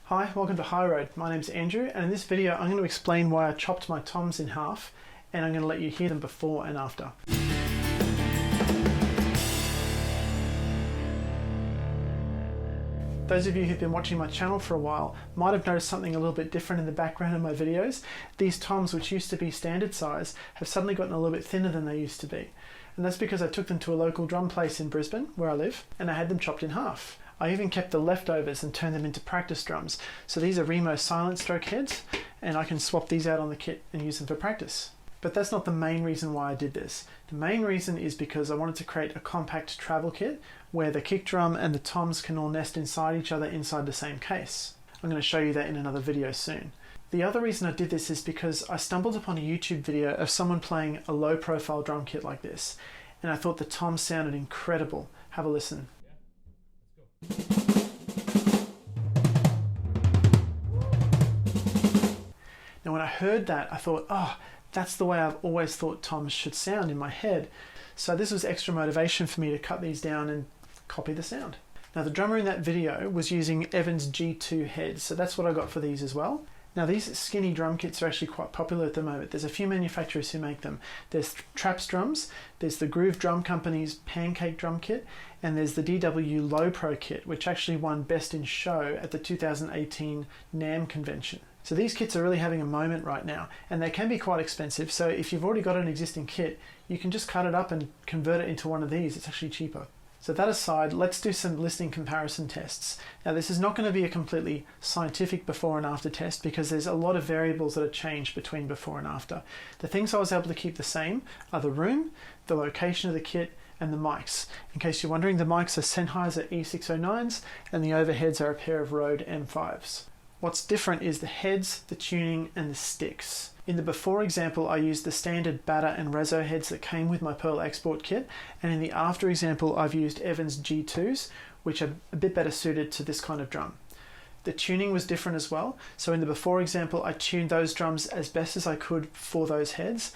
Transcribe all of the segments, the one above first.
Hi, welcome to High Road. My name's Andrew, and in this video I'm going to explain why I chopped my toms in half, and I'm going to let you hear them before and after. Those of you who've been watching my channel for a while might have noticed something a little bit different in the background of my videos. These toms, which used to be standard size, have suddenly gotten a little bit thinner than they used to be. And that's because I took them to a local drum place in Brisbane, where I live, and I had them chopped in half. I even kept the leftovers and turned them into practice drums. So these are Remo silent stroke heads, and I can swap these out on the kit and use them for practice. But that's not the main reason why I did this. The main reason is because I wanted to create a compact travel kit where the kick drum and the toms can all nest inside each other inside the same case. I'm going to show you that in another video soon. The other reason I did this is because I stumbled upon a YouTube video of someone playing a low profile drum kit like this, and I thought the toms sounded incredible. Have a listen. Now when I heard that, I thought, oh, that's the way I've always thought toms should sound in my head. So this was extra motivation for me to cut these down and copy the sound. Now the drummer in that video was using Evans G2 heads, so that's what I got for these as well. Now these skinny drum kits are actually quite popular at the moment. There's a few manufacturers who make them. There's Traps Drums, there's the Groove Drum Company's Pancake Drum Kit, and there's the DW Low Pro Kit, which actually won Best in Show at the 2018 NAMM convention. So these kits are really having a moment right now, and they can be quite expensive. So if you've already got an existing kit, you can just cut it up and convert it into one of these. It's actually cheaper. So that aside, let's do some listening comparison tests. Now this is not going to be a completely scientific before and after test because there's a lot of variables that are changed between before and after. The things I was able to keep the same are the room, the location of the kit, and the mics. In case you're wondering, the mics are Sennheiser E609s and the overheads are a pair of Rode M5s. What's different is the heads, the tuning, and the sticks. In the before example, I used the standard Bata and Rezo heads that came with my Pearl Export kit, and in the after example, I've used Evans G2s, which are a bit better suited to this kind of drum. The tuning was different as well. So in the before example, I tuned those drums as best as I could for those heads,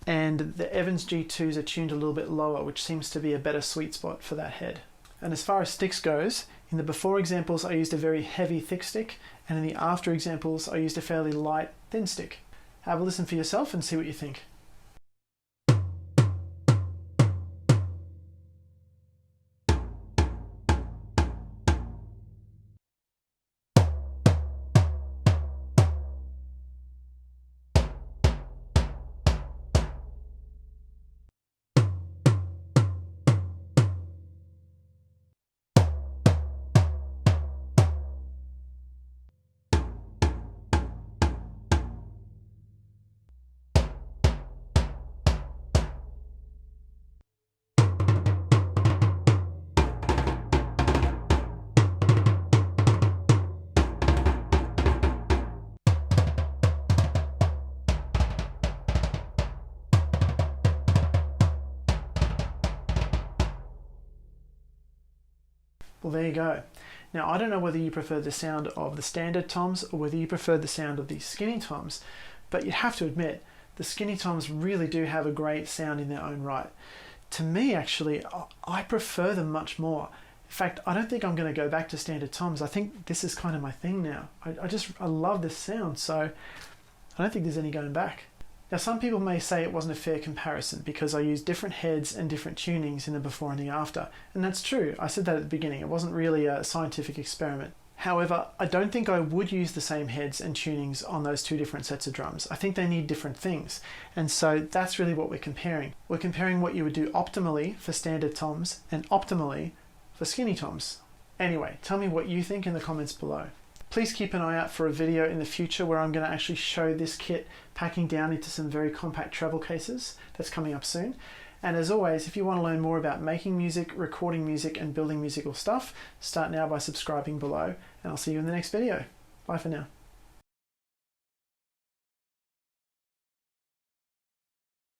and the Evans G2s are tuned a little bit lower, which seems to be a better sweet spot for that head. And as far as sticks goes, in the before examples, I used a very heavy thick stick, and in the after examples, I used a fairly light thin stick. Have a listen for yourself and see what you think. Well, there you go. Now, I don't know whether you prefer the sound of the standard toms or whether you prefer the sound of these skinny toms, but you'd have to admit, the skinny toms really do have a great sound in their own right. To me, actually, I prefer them much more. In fact, I don't think I'm going to go back to standard toms. I think this is kind of my thing now. I love this sound, so I don't think there's any going back. Now, some people may say it wasn't a fair comparison because I used different heads and different tunings in the before and the after. And that's true. I said that at the beginning. It wasn't really a scientific experiment. However, I don't think I would use the same heads and tunings on those two different sets of drums. I think they need different things. And so that's really what we're comparing. We're comparing what you would do optimally for standard toms and optimally for skinny toms. Anyway, tell me what you think in the comments below. Please keep an eye out for a video in the future where I'm going to actually show this kit packing down into some very compact travel cases. That's coming up soon. And as always, if you want to learn more about making music, recording music, and building musical stuff, start now by subscribing below, and I'll see you in the next video. Bye for now.